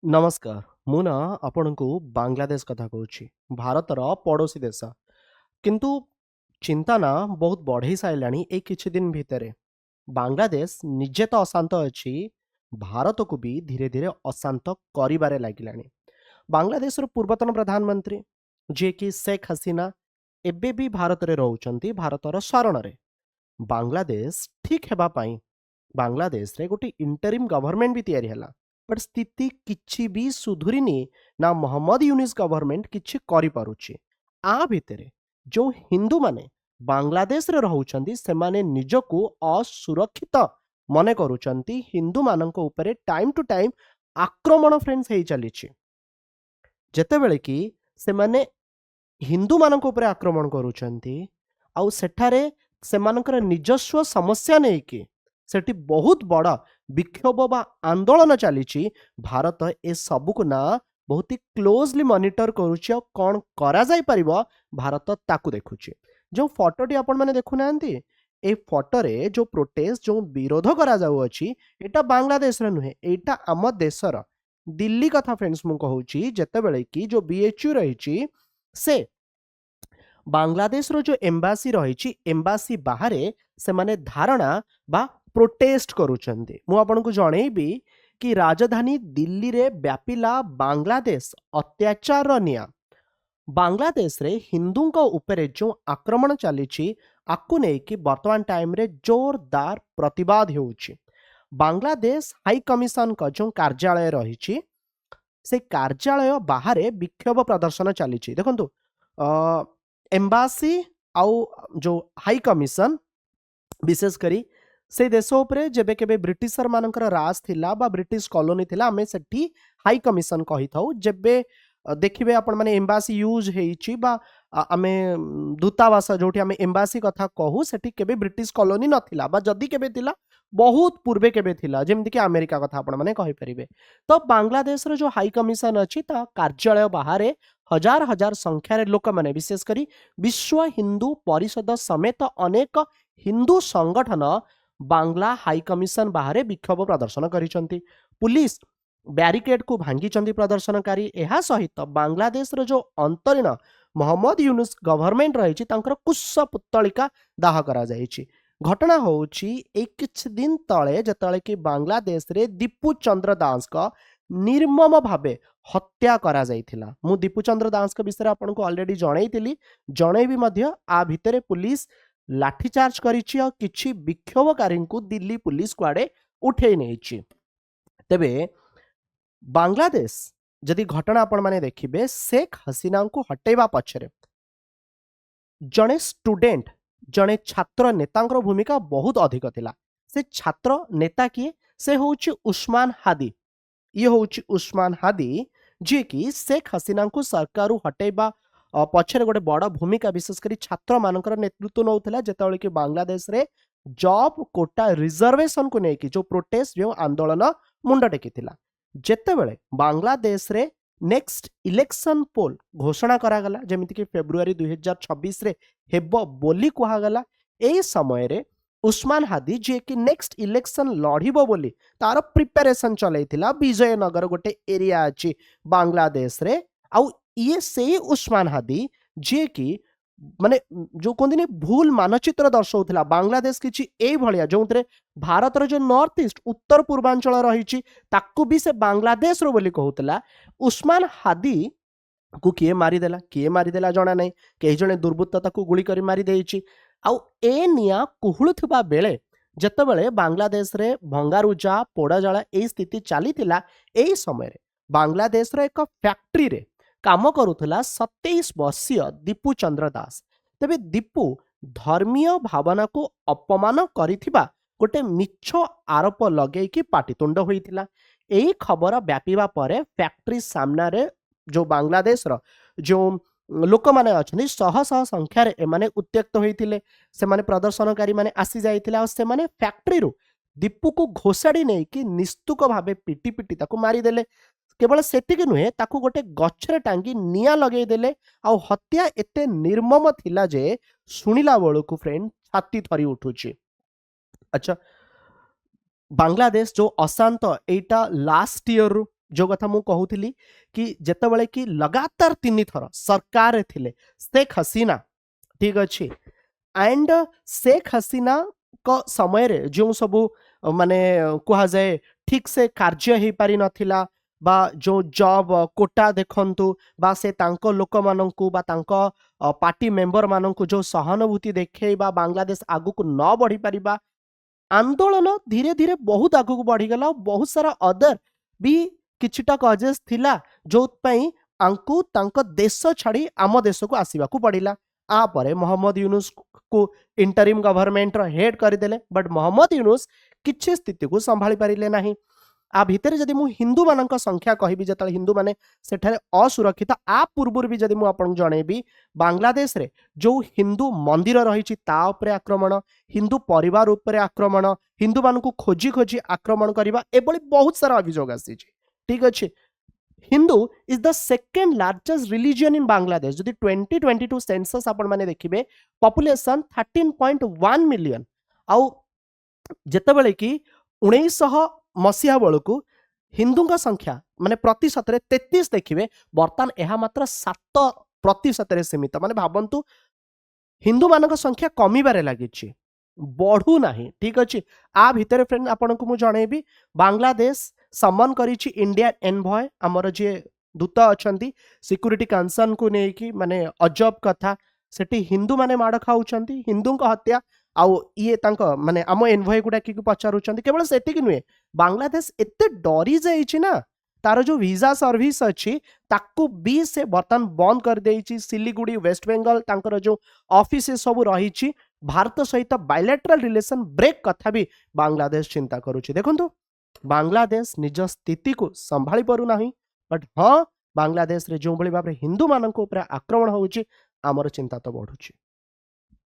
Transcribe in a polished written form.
नमस्कार। ମୁଁ ନା ଆପଣଙ୍କୁ ବାଂଲାଦେଶ କଥା କହୁଛି। ଭାରତର ପଡ଼ୋଶୀ ଦେଶ। କିନ୍ତୁ ଚିନ୍ତା ନା ବହୁତ ବଢ଼େଇ ସାରିଲାଣି ଏଇ କିଛି ଦିନ ଭିତରେ। ବାଂଲାଦେଶ ନିଜେ ତ ଅଶାନ୍ତ ଅଛି, ଭାରତକୁ ବି ଧୀରେ ଧୀରେ ଅଶାନ୍ତ କରିବାରେ ଲାଗିଲାଣି। ବାଂଲାଦେଶର ପୂର୍ବତନ ପ୍ରଧାନମନ୍ତ୍ରୀ ଯିଏକି ଶେଖ ହସିନା ଏବେ ବି ଭାରତରେ ରହୁଛନ୍ତି, ଭାରତର ଶରଣରେ। ବାଂଲାଦେଶ ଠିକ୍ ହେବା ପାଇଁ ବାଂଲାଦେଶରେ ଗୋଟେ ଇଣ୍ଟରିମ୍ ଗଭର୍ଣ୍ଣମେଣ୍ଟ ବି ତିଆରି ହେଲା। ବଟ୍ ସ୍ଥିତି କିଛି ବି ସୁଧୁରିନି, ନା ମହମ୍ମଦ ୟୁନିସ୍ ଗଭର୍ଣ୍ଣମେଣ୍ଟ କିଛି କରିପାରୁଛି। ଆ ଭିତରେ ଯେଉଁ ହିନ୍ଦୁମାନେ ବାଂଲାଦେଶରେ ରହୁଛନ୍ତି ସେମାନେ ନିଜକୁ ଅସୁରକ୍ଷିତ ମନେ କରୁଛନ୍ତି। ହିନ୍ଦୁମାନଙ୍କ ଉପରେ ଟାଇମ୍ ଟୁ ଟାଇମ୍ ଆକ୍ରମଣ ଫ୍ରେଣ୍ଡସ୍ ହେଇ ଚାଲିଛି। ଯେତେବେଳେ କି ସେମାନେ ହିନ୍ଦୁମାନଙ୍କ ଉପରେ ଆକ୍ରମଣ କରୁଛନ୍ତି, ଆଉ ସେଠାରେ ସେମାନଙ୍କର ନିଜସ୍ୱ ସମସ୍ୟା ନେଇକି ସେଠି ବହୁତ ବଡ଼ ବିକ୍ଷୋଭ ବା ଆନ୍ଦୋଳନ ଚାଲିଛି। ଭାରତ ଏ ସବୁକୁ ନା ବହୁତ ହି କ୍ଲୋଜଲି ମନିଟର କରୁଛି, ଆଉ କ'ଣ କରାଯାଇପାରିବ ଭାରତ ତାକୁ ଦେଖୁଛି। ଯେଉଁ ଫଟୋଟି ଆପଣମାନେ ଦେଖୁନାହାନ୍ତି, ଏ ଫଟୋରେ ଯେଉଁ ପ୍ରୋଟେଷ୍ଟ, ଯେଉଁ ବିରୋଧ କରାଯାଉଅଛି, ଏଇଟା ବାଂଲାଦେଶର ନୁହେଁ, ଏଇଟା ଆମ ଦେଶର ଦିଲ୍ଲୀ କଥା ଫ୍ରେଣ୍ଡସ୍ ମୁଁ କହୁଛି। ଯେତେବେଳେ କି ଯେଉଁ BHU ରହିଛି, ସେ ବାଂଲାଦେଶର ଯେଉଁ ଏମ୍ବାସି ରହିଛି, ଏମ୍ବାସି ବାହାରେ ସେମାନେ ଧାରଣା ବା ପ୍ରୋଟେଷ୍ଟ କରୁଛନ୍ତି। ମୁଁ ଆପଣଙ୍କୁ ଜଣେଇବି କି ରାଜଧାନୀ ଦିଲ୍ଲୀରେ ବ୍ୟାପିଲା ବାଂଲାଦେଶ ଅତ୍ୟାଚାରର ନିଆଁ। ବାଂଲାଦେଶରେ ହିନ୍ଦୁଙ୍କ ଉପରେ ଯେଉଁ ଆକ୍ରମଣ ଚାଲିଛି, ଆକୁ ନେଇକି ବର୍ତ୍ତମାନ ଟାଇମରେ ଜୋରଦାର ପ୍ରତିବାଦ ହେଉଛି। ବାଂଲାଦେଶ ହାଇ କମିଶନଙ୍କ ଯେଉଁ କାର୍ଯ୍ୟାଳୟ ରହିଛି, ସେ କାର୍ଯ୍ୟାଳୟ ବାହାରେ ବିକ୍ଷୋଭ ପ୍ରଦର୍ଶନ ଚାଲିଛି। ଦେଖନ୍ତୁ, ଏମ୍ବାସି ଆଉ ଯେଉଁ ହାଇ କମିଶନ, ବିଶେଷ କରି ସେ ଦେଶ ଉପରେ ଯେବେ କେବେ ବ୍ରିଟିଶର ମାନଙ୍କର ରାଜ ଥିଲା ବା ବ୍ରିଟିଶ କଲୋନି ଥିଲା, ଆମେ ସେଠି ହାଇ କମିଶନ କହିଥାଉ। ଯେବେ ଦେଖିବେ ଆପଣମାନେ ଏମ୍ବାସି ୟୁଜ୍ ହେଇଛି ବା ଆମେ ଦୂତାବାସ ଯେଉଁଠି ଆମେ ଏମ୍ବାସି କଥା କହୁ, ସେଠି କେବେ ବ୍ରିଟିଶ କଲୋନି ନଥିଲା, ବା ଯଦି କେବେ ଥିଲା ବହୁତ ପୂର୍ବେ କେବେ ଥିଲା, ଯେମିତିକି ଆମେରିକା କଥା ଆପଣମାନେ କହିପାରିବେ। ତ ବାଂଲାଦେଶର ଯେଉଁ ହାଇ କମିଶନ ଅଛି, ତା କାର୍ଯ୍ୟାଳୟ ବାହାରେ ହଜାର ହଜାର ସଂଖ୍ୟାରେ ଲୋକମାନେ, ବିଶେଷ କରି ବିଶ୍ୱ ହିନ୍ଦୁ ପରିଷଦ ସମେତ ଅନେକ ହିନ୍ଦୁ ସଂଗଠନ ବାଂଲା ହାଇ କମିଶନ ବାହାରେ ବିକ୍ଷୋଭ ପ୍ରଦର୍ଶନ କରିଛନ୍ତି। ପୁଲିସ ବ୍ୟାରିକେଡକୁ ଭାଙ୍ଗିଛନ୍ତି ପ୍ରଦର୍ଶନକାରୀ। ଏହା ସହିତ ବାଂଲାଦେଶର ଯେଉଁ ଅନ୍ତରୀଣ ମହମ୍ମଦ ୟୁନୁସ୍ ଗଭର୍ଣ୍ଣମେଣ୍ଟ ରହିଛି, ତାଙ୍କର କୁଶ ପୁତ୍ତଳିକା ଦାହ କରାଯାଇଛି। ଘଟଣା ହେଉଛି ଏଇ କିଛି ଦିନ ତଳେ, ଯେତେବେଳେ କି ବାଂଲାଦେଶରେ ଦୀପୁ ଚନ୍ଦ୍ର ଦାସଙ୍କ ନିର୍ମମ ଭାବେ ହତ୍ୟା କରାଯାଇଥିଲା। ମୁଁ ଦୀପୁ ଚନ୍ଦ୍ର ଦାସଙ୍କ ବିଷୟରେ ଆପଣଙ୍କୁ ଅଲରେଡି ଜଣେଇଥିଲି, ଜଣେଇବି ମଧ୍ୟ। ଆ ଭିତରେ ପୁଲିସ ଲାଠିଚାର୍ଜ କରିଛି, ଆଉ କିଛି ବିକ୍ଷୋଭକାରୀଙ୍କୁ ଦିଲ୍ଲୀ ପୁଲିସ କୁଆଡ଼େ ଉଠେଇ ନେଇଛି। ତେବେ ବାଂଲାଦେଶ ଯଦି ଘଟଣା ଆପଣମାନେ ଦେଖିବେ, ଶେଖ ହସିନାଙ୍କୁ ହଟେଇବା ପଛରେ ଜଣେ ଷ୍ଟୁଡେଣ୍ଟ, ଜଣେ ଛାତ୍ର ନେତାଙ୍କର ଭୂମିକା ବହୁତ ଅଧିକ ଥିଲା। ସେ ଛାତ୍ର ନେତା କିଏ? ସେ ହେଉଛି ଉସ୍ମାନ ହାଦି। ଇଏ ହେଉଛି ଉସ୍ମାନ ହାଦି, ଯିଏକି ଶେଖ ହସିନାଙ୍କୁ ସରକାରରୁ ହଟେଇବା ପଛରେ ଗୋଟେ ବଡ଼ ଭୂମିକା ବିଶେଷ କରି ଛାତ୍ରମାନଙ୍କର ନେତୃତ୍ୱ ନେଉଥିଲା। ଯେତେବେଳେ କି ବାଂଲାଦେଶରେ ଜବ୍ କୋଟା ରିଜର୍ଭେସନକୁ ନେଇକି ଯେଉଁ ପ୍ରୋଟେଷ୍ଟ, ଯେଉଁ ଆନ୍ଦୋଳନ ମୁଣ୍ଡ ଟେକିଥିଲା। ଯେତେବେଳେ ବାଂଲାଦେଶରେ ନେକ୍ସଟ ଇଲେକ୍ସନ ପୋଲ୍ ଘୋଷଣା କରାଗଲା, ଯେମିତିକି ଫେବୃଆରୀ 2026ରେ ହେବ ବୋଲି କୁହାଗଲା, ଏହି ସମୟରେ ଉସ୍ମାନ ହାଦି, ଯିଏକି ନେକ୍ସଟ ଇଲେକ୍ସନ ଲଢ଼ିବ ବୋଲି ତାର ପ୍ରିପାରେସନ ଚଲେଇଥିଲା। ବିଜୟନଗର ଗୋଟେ ଏରିଆ ଅଛି ବାଂଲାଦେଶରେ, ଆଉ ଇଏ ସେଇ ଉସ୍ମାନ ହାଦି ଯିଏକି ମାନେ ଯେଉଁ କୁହନ୍ତିନି ଭୁଲ ମାନଚିତ୍ର ଦର୍ଶାଉଥିଲା ବାଂଲାଦେଶ କିଛି ଏଇଭଳିଆ, ଯେଉଁଥିରେ ଭାରତର ଯେଉଁ ନର୍ଥ ଇଷ୍ଟ, ଉତ୍ତର ପୂର୍ବାଞ୍ଚଳ ରହିଛି, ତାକୁ ବି ସେ ବାଂଲାଦେଶର ବୋଲି କହୁଥିଲା। ଉସ୍ମାନ ହାଦି କୁ କିଏ ମାରିଦେଲା, କିଏ ମାରିଦେଲା ଜଣା ନାହିଁ। କେହି ଜଣେ ଦୁର୍ବୃତ୍ତ ତାକୁ ଗୁଳି କରି ମାରିଦେଇଛି। ଆଉ ଏ ନିଆଁ କୁହୁଳୁଥିବା ବେଳେ, ଯେତେବେଳେ ବାଂଲାଦେଶରେ ଭଙ୍ଗାରୁଜା, ପୋଡ଼ାଜଳା ଏଇ ସ୍ଥିତି ଚାଲିଥିଲା, ଏହି ସମୟରେ ବାଂଲାଦେଶର ଏକ ଫ୍ୟାକ୍ଟ୍ରିରେ କାମ କରୁଥିଲା 27 ବର୍ଷୀୟ ଦୀପୁ ଚନ୍ଦ୍ର ଦାସ। ତେବେ ଦୀପୁ ଧର୍ମୀୟ ଭାବନାକୁ ଅପମାନ କରିଥିବା ଗୋଟେ ମିଛ ଆରୋପ ଲଗେଇକି ପାଟିତୁଣ୍ଡ ହୋଇଥିଲା। ଏହି ଖବର ବ୍ୟାପିବା ପରେ ଫ୍ୟାକ୍ଟ୍ରି ସାମ୍ନାରେ ଯେଉଁ ବାଂଲାଦେଶର ଯେଉଁ ଲୋକମାନେ ଅଛନ୍ତି, ଶହ ଶହ ସଂଖ୍ୟାରେ ଏମାନେ ଉତ୍ତ୍ୟକ୍ତ ହୋଇଥିଲେ। ସେମାନେ ପ୍ରଦର୍ଶନକାରୀମାନେ ଆସି ଯାଇଥିଲେ, ଆଉ ସେମାନେ ଫ୍ୟାକ୍ଟ୍ରିରୁ ଦୀପୁକୁ ଘୋଷାଡ଼ି ନେଇକି ନିସ୍ତୁକ ଭାବେ ପିଟି ପିଟି ତାକୁ ମାରିଦେଲେ। କେବଳ ସେତିକି ନୁହେଁ, ତାକୁ ଗୋଟେ ଗଛରେ ଟାଙ୍ଗି ନିଆଁ ଲଗେଇଦେଲେ। ଆଉ ହତ୍ୟା ଏତେ ନିର୍ମମ ଥିଲା ଯେ ଶୁଣିଲା ବେଳକୁ ଫ୍ରେଣ୍ଡ ଛାତି ଥରି ଉଠୁଛି। ଆଚ୍ଛା, ବାଂଲାଦେଶ ଯେଉଁ ଅଶାନ୍ତ, ଏଇଟା ଲାଷ୍ଟ ଇୟରରୁ जो कथा मु कहूली कि जेतेबेले कि लगातार 3 थर सरकार थिले शेख हसीना, ठीक अच्छे, एंड शेख हसीना को समय रे जो सब माने कहा जाए ठीक से कार्य हो पारि नथिला बा जो जॉब कोटा देखंतु बा से तांको लोक माननकु बा तांको पार्टी मेंबर माननकु जो सहानुभूति देखे बा बांग्लादेश आगु को न बढ़ी परिबा, आंदोलन धीरे धीरे बहुत आगु को बढ़ी गला। बहुत सारा अदर भी किछिटा कजेस थिला जो पई आंकु तांको देश छाड़ी आम देश को आसीबा को पड़िला। आ परे मोहम्मद यूनुस को इंटरिम गवर्नमेंट रो हेड करदेले, बट मोहम्मद यूनुस किछि स्थिति को संभाली पारिले नाही। आ भितर जदि मु हिंदू मानक संख्या कहबी जतले हिंदू माने सेठारे असुरक्षित, आ पूर्वर भी जदि मु आपन जणेबी बांग्लादेश रे जो हिंदू मंदिर रही ता उपरे आक्रमण, हिंदू परिवार उपरे आक्रमण, हिंदू मानकु खोजी खोजी आक्रमण करबा एबोली बहुत सारा अभियोग आसी, ठीक अच्छे। Hindu is the second largest religion in Bangladesh. जदि 2022 सेंसस आपण माने देखिबे पॉपुलेशन 13.1 मिलियन, आउ जेतेबेले कि 1900 मसीहा बेलू हिंदू संख्या माने प्रतिशत 33 देखिए, बर्तमान यह मात्र 7% सीमित। माने भावंतु हिंदू मान संख्या कमिबारे लगी, बढ़ू ना, ठीक अच्छे। आ भितर फ्रेंड आपन को मुझे जनइबी बांग्लादेश सम्मान करिछि इंडिया एनभॉय आमर जे दूत अच्छा सिक्यूरीटी कंसर्न को लेकिन माने अजब कथा सेठी हिंदू माने माड़ खाऊं, हिंदू हत्या आउ ये माने आम एनभॉय को डाक पचारुंट। केवल सेटिक नुहे, बांग्लादेश एते डरी जाइछि ना, तार जो वीजा सर्विस अच्छी ताकू भी से बर्तमान बंद कर देइछि। सिलीगुड़ी वेस्ट बेंगल तांकर जो ऑफिस सब रही भारत सहित बायलैटरल रिलेशन ब्रेक कथा भी बांग्लादेश चिंता करुछि। देखंतु बांग्लादेश निज स्थिति को संभाली पारु नाही, बट हाँ बांग्लादेश रे जो भली भाबरे हिंदू मानक ऊपर आक्रमण होउछि आमर चिंता तो बढ़ुछि।